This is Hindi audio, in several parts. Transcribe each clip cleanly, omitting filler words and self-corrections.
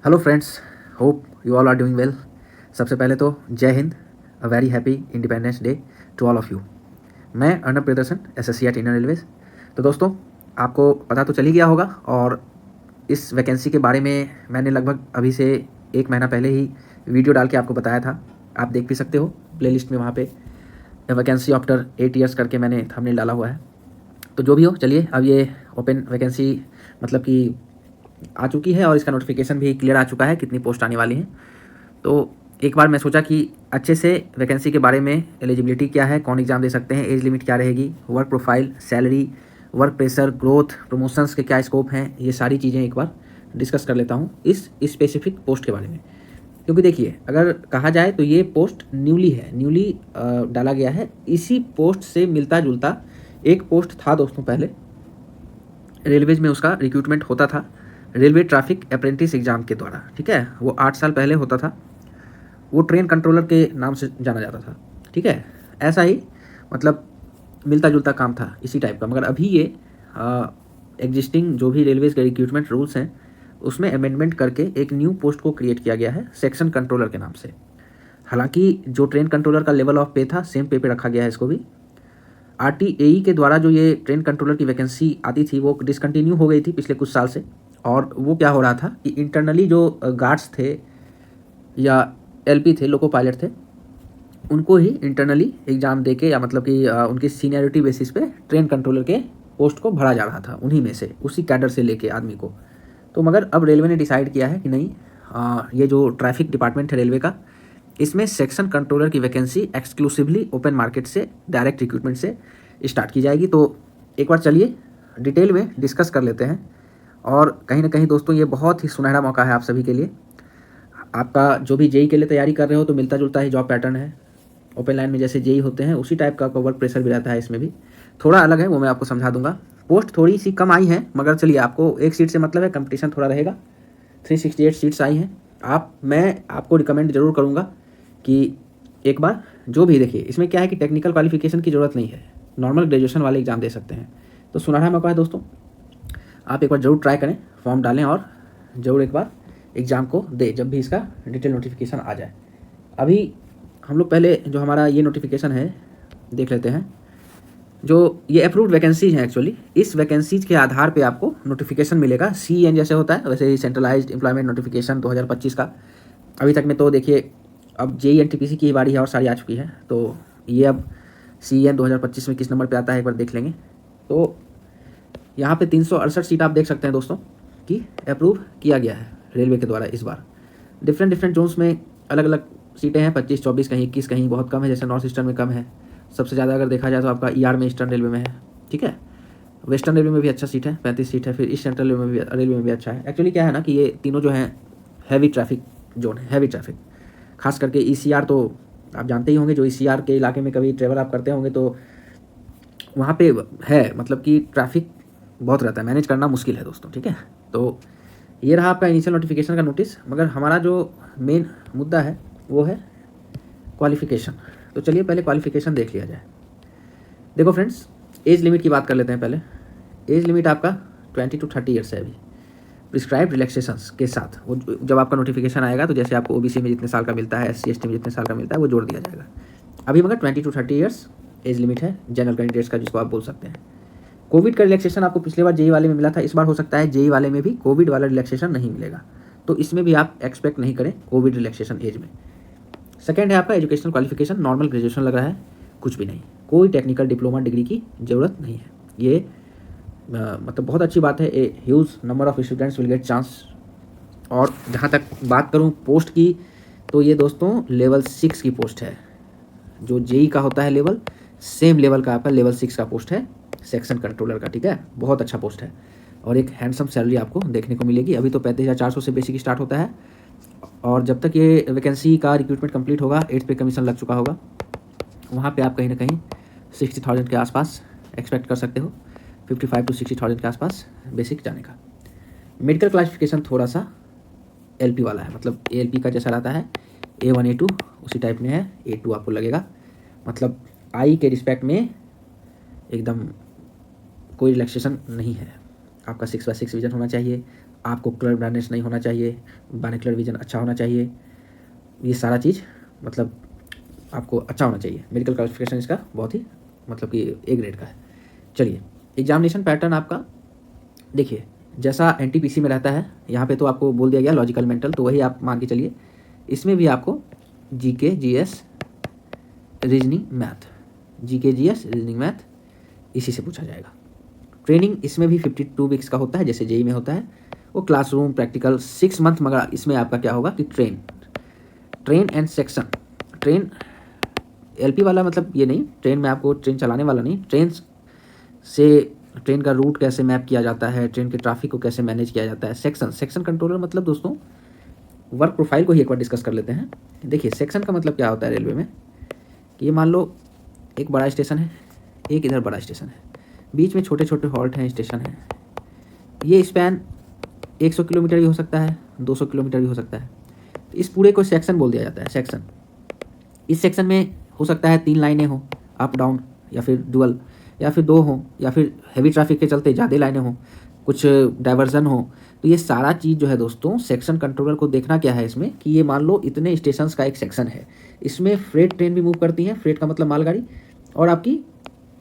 Hello friends, hope you all are doing well. सबसे पहले तो जय हिंद, a very happy independence day to all of you. मैं Arnab Priyadarshan, SSC at Indian Railways. तो दोस्तों, आपको पता तो चल ही गया होगा और इस वैकेंसी के बारे में मैंने लगभग अभी से 1 महीना पहले ही वीडियो डाल के आपको बताया था। आप देख भी सकते हो प्लेलिस्ट में, वहाँ पे वैकेंसी आफ्टर 8 ईयर्स करके मैंने थंबनेल डाला हुआ है। तो जो भी हो, चलिए अब ये ओपन वैकेंसी मतलब कि आ चुकी है और इसका नोटिफिकेशन भी क्लियर आ चुका है कितनी पोस्ट आने वाली हैं। तो एक बार मैं सोचा कि अच्छे से वैकेंसी के बारे में, एलिजिबिलिटी क्या है, कौन एग्ज़ाम दे सकते हैं, एज लिमिट क्या रहेगी, work profile, salary, work pressure, growth, promotions के क्या स्कोप हैं, ये सारी चीज़ें एक बार डिस्कस कर लेता हूँ इस स्पेसिफिक पोस्ट के बारे में। क्योंकि देखिए, अगर कहा जाए तो ये पोस्ट न्यूली है, न्यूली डाला गया है। इसी पोस्ट से मिलता जुलता एक पोस्ट था दोस्तों पहले, रेलवेज में उसका रिक्रूटमेंट होता था रेलवे ट्रैफिक अप्रेंटिस एग्ज़ाम के द्वारा, ठीक है। वो 8 साल पहले होता था। वो ट्रेन कंट्रोलर के नाम से जाना जाता था, ठीक है। ऐसा ही मतलब मिलता जुलता काम था इसी टाइप का, मगर अभी ये एग्जिस्टिंग जो भी रेलवेज के रिक्रूटमेंट रूल्स हैं उसमें अमेंडमेंट करके एक न्यू पोस्ट को क्रिएट किया गया है सेक्शन कंट्रोलर के नाम से। हालांकि जो ट्रेन कंट्रोलर का लेवल ऑफ पे था, सेम पे रखा गया है इसको भी। आरटीएई के द्वारा जो ये ट्रेन कंट्रोलर की वैकेंसी आती थी वो डिसकंटिन्यू हो गई थी पिछले कुछ साल से। और वो क्या हो रहा था कि इंटरनली जो गार्ड्स थे या एलपी थे, लोको पायलट थे, उनको ही इंटरनली एग्ज़ाम दे के या मतलब कि उनकी सीनियरिटी बेसिस पे ट्रेन कंट्रोलर के पोस्ट को भरा जा रहा था, उन्हीं में से, उसी कैडर से लेके आदमी को। तो मगर अब रेलवे ने डिसाइड किया है कि नहीं, ये जो ट्रैफिक डिपार्टमेंट है रेलवे का, इसमें सेक्शन कंट्रोलर की वैकेंसी एक्सक्लूसिवली ओपन मार्केट से, डायरेक्ट रिक्रूटमेंट से स्टार्ट की जाएगी। तो एक बार चलिए डिटेल में डिस्कस कर लेते हैं। और कहीं ना कहीं दोस्तों, ये बहुत ही सुनहरा मौका है आप सभी के लिए। आपका जो भी जेई के लिए तैयारी कर रहे हो तो मिलता जुलता ही जॉब पैटर्न है। ओपन लाइन में जैसे जेई होते हैं उसी टाइप का आपका वर्क प्रेशर भी रहता है, इसमें भी थोड़ा अलग है, वो मैं आपको समझा दूंगा। पोस्ट थोड़ी सी कम आई है, मगर चलिए, आपको एक सीट से मतलब है, कंपटीशन थोड़ा रहेगा। 368 सीट्स आई हैं। मैं आपको रिकमेंड जरूर करूँगा कि एक बार जो भी देखिए, इसमें क्या है कि टेक्निकल क्वालिफिकेशन की ज़रूरत नहीं है, नॉर्मल ग्रेजुएशन वाले एग्ज़ाम दे सकते हैं। तो सुनहरा मौका है दोस्तों, आप एक बार ज़रूर ट्राई करें, फॉर्म डालें और ज़रूर एक बार एग्ज़ाम को दें जब भी इसका डिटेल नोटिफिकेशन आ जाए। अभी हम लोग पहले जो हमारा ये नोटिफिकेशन है देख लेते हैं। जो ये अप्रूव्ड वैकेंसीज हैं, एक्चुअली इस वैकेंसीज के आधार पे आपको नोटिफिकेशन मिलेगा। CEN जैसे होता है वैसे ही सेंट्रलाइज्ड एम्प्लॉयमेंट नोटिफिकेशन 2025 का। अभी तक में तो देखिए, अब JEE NTPC की ही बारी है और सारी आ चुकी है। तो ये अब CEN 2025 में किस नंबर पे आता है एक बार देख लेंगे। तो यहाँ पे 368 सीट आप देख सकते हैं दोस्तों कि अप्रूव किया गया है रेलवे के द्वारा इस बार। डिफरेंट जोन्स में अलग अलग सीटें हैं, 25, 24, कहीं 21, कहीं बहुत कम है, जैसे नॉर्थ ईस्टर्न में कम है। सबसे ज़्यादा अगर देखा जाए तो आपका ER में ईस्टर्न रेलवे में है, ठीक है। वेस्टर्न रेलवे में भी अच्छा सीट है, 35 सीट है। फिर ईस्ट सेंट्रल रेलवे में भी अच्छा है। एक्चुअली क्या है ना कि ये तीनों जो हैं हैवी ट्रैफिक जोन है, हैवी ट्रैफिक। खास करके ECR तो आप जानते ही होंगे, जो ECR के इलाके में कभी ट्रेवल आप करते होंगे तो वहाँ पे है, मतलब कि ट्रैफिक बहुत रहता है, मैनेज करना मुश्किल है दोस्तों, ठीक है। तो ये रहा आपका इनिशियल नोटिफिकेशन का नोटिस, मगर हमारा जो मेन मुद्दा है वो है क्वालिफिकेशन। तो चलिए पहले क्वालिफिकेशन देख लिया जाए। देखो फ्रेंड्स, एज लिमिट की बात कर लेते हैं पहले। एज लिमिट आपका 20 to 30 ईयर्स है अभी, प्रिस्क्राइब रिलैक्सेशंस के साथ। वो जब आपका नोटिफिकेशन आएगा तो जैसे आपको OBC में जितने साल का मिलता है, SC ST में जितने साल का मिलता है, वो जोड़ दिया जाएगा। अभी मगर 20 to 30 ईयर्स एज लिमिट है जनरल कैंडिडेट्स का, जिसको आप बोल सकते हैं। कोविड का रिलैक्सेशन आपको पिछले बार JEE वाले में मिला था, इस बार हो सकता है JEE वाले में भी कोविड वाला रिलैक्सेशन नहीं मिलेगा। तो इसमें भी आप एक्सपेक्ट नहीं करें कोविड रिलैक्सेशन एज में। सेकंड है आपका एजुकेशनल क्वालिफिकेशन, नॉर्मल ग्रेजुएशन लग रहा है, कुछ भी नहीं, कोई टेक्निकल डिप्लोमा डिग्री की ज़रूरत नहीं है। ये मतलब बहुत अच्छी बात है। A huge number of students will get chance. और जहाँ तक बात करूँ पोस्ट की, तो ये दोस्तों लेवल 6 की पोस्ट है। जो JEE का होता है लेवल, सेम लेवल का आपका लेवल 6 का पोस्ट है सेक्शन कंट्रोलर का, ठीक है। बहुत अच्छा पोस्ट है और एक हैंडसम सैलरी आपको देखने को मिलेगी। अभी तो 35,400 से बेसिक स्टार्ट होता है, और जब तक ये वैकेंसी का रिक्रूटमेंट कंप्लीट होगा, 8th पे कमीशन लग चुका होगा, वहाँ पे आप कहीं ना कहीं 60,000 के आसपास एक्सपेक्ट कर सकते हो। 55 to 60,000 के आसपास बेसिक जाने का। मेडिकल क्लासिफिकेशन थोड़ा सा LP वाला है, मतलब ALP का जैसा रहता है, A1 A2 उसी टाइप में है। A2 आपको लगेगा, मतलब आई के रिस्पेक्ट में एकदम कोई रिलैक्सेशन नहीं है। आपका 6/6 विजन होना चाहिए, आपको कलर ब्राइटनेस नहीं होना चाहिए, बाइनोकुलर विजन अच्छा होना चाहिए, ये सारा चीज़ मतलब आपको अच्छा होना चाहिए। मेडिकल क्वालिफिकेशन इसका बहुत ही मतलब कि ए ग्रेड का है। चलिए, एग्जामिनेशन पैटर्न आपका देखिए जैसा एनटीपीसी में रहता है, यहाँ पे तो आपको बोल दिया गया लॉजिकल मेंटल, तो वही आप मान के चलिए। इसमें भी आपको GK GS reasoning math, GK GS reasoning math इसी से पूछा जाएगा। ट्रेनिंग इसमें भी 52 वीक्स का होता है, जैसे जेई में होता है। वो क्लासरूम प्रैक्टिकल 6 मंथ, मगर इसमें आपका क्या होगा कि train and section. Train LP वाला मतलब ये नहीं, ट्रेन में आपको ट्रेन चलाने वाला नहीं, ट्रेन का रूट कैसे मैप किया जाता है, ट्रेन के ट्रैफिक को कैसे मैनेज किया जाता है। सेक्शन कंट्रोलर मतलब दोस्तों वर्क प्रोफाइल को ही एक बार डिस्कस कर लेते हैं। देखिए सेक्शन का मतलब क्या होता है रेलवे में कि ये मान लो एक बड़ा स्टेशन है, एक इधर बड़ा स्टेशन है, बीच में छोटे छोटे हॉल्ट हैं, स्टेशन हैं। ये स्पैन 100 किलोमीटर भी हो सकता है, 200 किलोमीटर भी हो सकता है। तो इस पूरे को सेक्शन बोल दिया जाता है। सेक्शन, इस सेक्शन में हो सकता है 3 लाइनें हो अप डाउन, या फिर डुअल, या फिर 2 हो, या फिर हैवी ट्रैफिक के चलते ज़्यादा लाइनें हो, कुछ डाइवर्जन हो। तो ये सारा चीज़ जो है दोस्तों सेक्शन कंट्रोलर को देखना क्या है इसमें कि ये मान लो इतने स्टेशंस का एक सेक्शन है, इसमें फ्रेट ट्रेन भी मूव करती हैं, फ्रेट का मतलब मालगाड़ी, और आपकी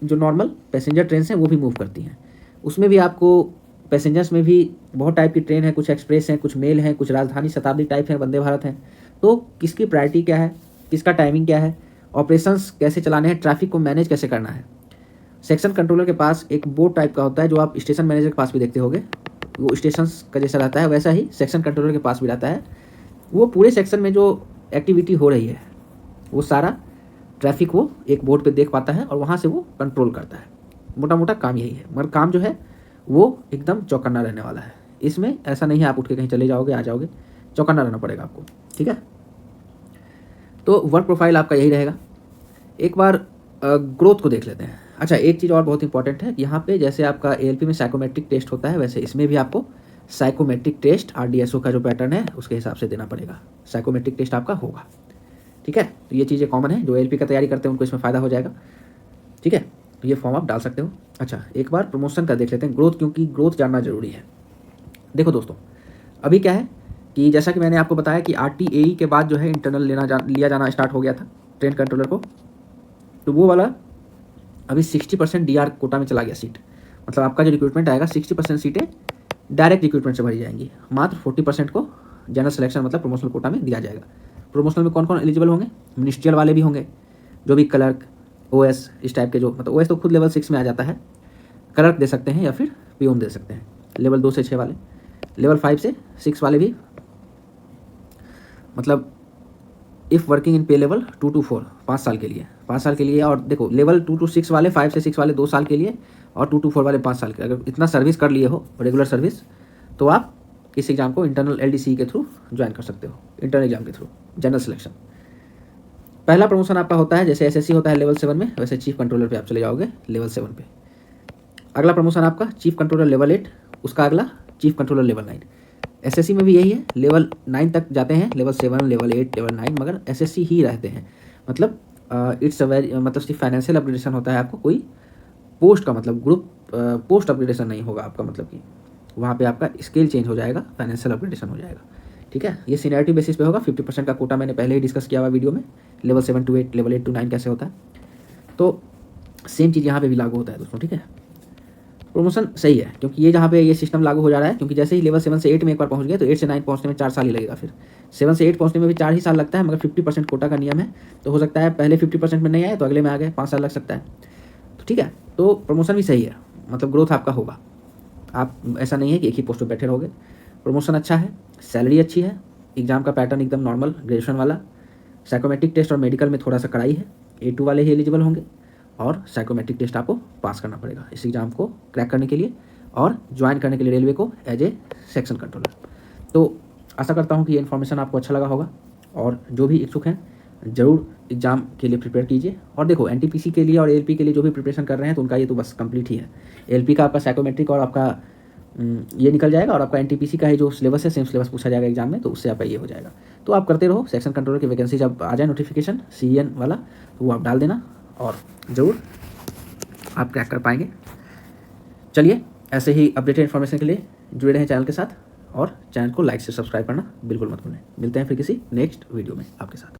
जो नॉर्मल पैसेंजर ट्रेन हैं वो भी मूव करती हैं। उसमें भी आपको पैसेंजर्स में भी बहुत टाइप की ट्रेन है, कुछ एक्सप्रेस हैं, कुछ मेल हैं, कुछ राजधानी शताब्दी टाइप हैं, वंदे भारत हैं। तो किसकी प्रायोरिटी क्या है, किसका टाइमिंग क्या है, ऑपरेशंस कैसे चलाने हैं, ट्रैफिक को मैनेज कैसे करना है। सेक्शन कंट्रोलर के पास एक बोर्ड टाइप का होता है, जो आप स्टेशन मैनेजर के पास भी देखते होंगे, वो स्टेशन का जैसा रहता है वैसा ही सेक्शन कंट्रोलर के पास भी रहता है। वो पूरे सेक्शन में जो एक्टिविटी हो रही है वो सारा ट्रैफिक वो एक बोर्ड पे देख पाता है और वहाँ से वो कंट्रोल करता है। मोटा मोटा काम यही है, मगर काम जो है वो एकदम चौकन्ना रहने वाला है। इसमें ऐसा नहीं है आप उठ के कहीं चले जाओगे आ जाओगे, चौकन्ना रहना पड़ेगा आपको, ठीक है। तो वर्क प्रोफाइल आपका यही रहेगा। एक बार ग्रोथ को देख लेते हैं। अच्छा, एक चीज़ और बहुत इंपॉर्टेंट है, यहाँ पे जैसे आपका एएलपी में साइकोमेट्रिक टेस्ट होता है, वैसे इसमें भी आपको साइकोमेट्रिक टेस्ट आरडीएसओ का जो पैटर्न है उसके हिसाब से देना पड़ेगा। साइकोमेट्रिक टेस्ट आपका होगा, ठीक है। तो ये चीज़ें कॉमन है, जो एएलपी का तैयारी करते हैं उनको इसमें फ़ायदा हो जाएगा, ठीक है। तो ये फॉर्म आप डाल सकते हो। अच्छा, एक बार प्रमोशन का देख लेते हैं, ग्रोथ, क्योंकि ग्रोथ जानना जरूरी है। देखो दोस्तों, अभी क्या है कि जैसा कि मैंने आपको बताया कि आरटीएई के बाद जो है इंटरनल लिया जाना स्टार्ट हो गया था ट्रेन कंट्रोलर को, तो वो वाला अभी 60% डीआर कोटा में चला गया सीट। मतलब आपका जो रिक्रूटमेंट आएगा 60% सीटें डायरेक्ट रिक्रूटमेंट से भरी जाएंगी, मात्र 40% को जनरल सिलेक्शन मतलब प्रमोशनल कोटा में दिया जाएगा। प्रमोशनल में कौन कौन एलिजिबल होंगे, मिनिस्ट्रियल वाले भी होंगे, जो भी क्लर्क, ओएस, इस टाइप के, जो मतलब ओएस तो खुद लेवल 6 में आ जाता है, क्लर्क दे सकते हैं या फिर पीओन दे सकते हैं, लेवल 2 से 6 वाले, लेवल 5 से 6 वाले भी, मतलब इफ़ वर्किंग इन पे लेवल 2 to 4 5 साल के लिए, 5 साल के लिए। और देखो लेवल 2 to 6 वाले, 5 से 6 वाले 2 साल के लिए, और 2 to 4 वाले 5 साल के। अगर इतना सर्विस कर लिए हो रेगुलर सर्विस, तो आप इस एग्ज़ाम को इंटरनल एलडीसी के थ्रू ज्वाइन कर सकते हो, इंटरनल एग्जाम के थ्रू, जनरल सिलेक्शन। पहला प्रमोशन आपका होता है जैसे एसएससी होता है लेवल 7 में, वैसे चीफ कंट्रोलर पे आप चले जाओगे लेवल 7 पे। अगला प्रमोशन आपका चीफ कंट्रोलर लेवल 8, उसका अगला चीफ कंट्रोलर लेवल 9। एसएससी में भी यही है, लेवल 9 तक जाते हैं, लेवल 7, लेवल 8, लेवल 9, मगर एसएससी ही रहते हैं। मतलब इट्स अ वेरी, मतलब सिर्फ फाइनेंशियल अपग्रेडेशन होता है आपको, कोई पोस्ट का मतलब ग्रुप पोस्ट अपग्रेडेशन नहीं होगा आपका, मतलब कि वहाँ पे आपका स्केल चेंज हो जाएगा, फाइनेंशियल अपग्रेडेशन हो जाएगा, ठीक है। ये सीनियरिटी बेसिस पे होगा। 50% का कोटा मैंने पहले ही डिस्कस किया हुआ वीडियो में, लेवल 7 to 8, लेवल 8 to 9 कैसे होता है। तो सेम चीज़ यहाँ पे भी लागू होता है दोस्तों, ठीक है। प्रमोशन सही है, क्योंकि ये जहाँ पे ये सिस्टम लागू हो जा रहा है, क्योंकि जैसे ही लेवल 7 से 8 में एक बार पहुँच गए तो 8 से 9 पहुँचने में 4 साल ही लगेगा, फिर 7 से 8 पहुँचने में भी 4 ही साल लगता है, मगर 50% कोटा का नियम है, तो हो सकता है पहले 50% में नहीं आए तो अगले में आ गए, 5 साल लग सकता है, तो ठीक है। तो प्रमोशन भी सही है, मतलब ग्रोथ आपका होगा, आप ऐसा नहीं है कि एक ही पोस्ट पर बैठे रहोगे। प्रमोशन अच्छा है, सैलरी अच्छी है, एग्जाम का पैटर्न एकदम नॉर्मल ग्रेजुएशन वाला, साइकोमेट्रिक टेस्ट और मेडिकल में थोड़ा सा कड़ाई है, A2 वाले ही एलिजिबल होंगे, और साइकोमेट्रिक टेस्ट आपको पास करना पड़ेगा इस एग्ज़ाम को क्रैक करने के लिए और ज्वाइन करने के लिए रेलवे को एज ए सेक्शन कंट्रोलर। तो आशा करता हूँ कि ये इन्फॉर्मेशन आपको अच्छा लगा होगा, और जो भी इच्छुक हैं ज़रूर एग्ज़ाम के लिए प्रिपेयर कीजिए। और देखो एनटीपीसी के लिए और एएलपी के लिए जो भी प्रिपरेशन कर रहे हैं तो उनका ये तो बस कंप्लीट ही है। एएलपी का आपका साइकोमेट्रिक और आपका ये निकल जाएगा, और आपका एनटीपीसी का ही जो सिलेबस है सेम सिलेबस पूछा जाएगा एग्जाम में, तो उससे आपका ये हो जाएगा। तो आप करते रहो, सेक्शन कंट्रोलर की वैकेंसी जब आ जाए नोटिफिकेशन CN वाला, तो वो आप डाल देना और ज़रूर आप क्रैक कर पाएंगे। चलिए, ऐसे ही अपडेटेड इन्फॉर्मेशन के लिए जुड़े रहें चैनल के साथ। और चैनल को लाइक से सब्सक्राइब करना बिल्कुल मत भूलें। मिलते हैं फिर किसी नेक्स्ट वीडियो में आपके साथ।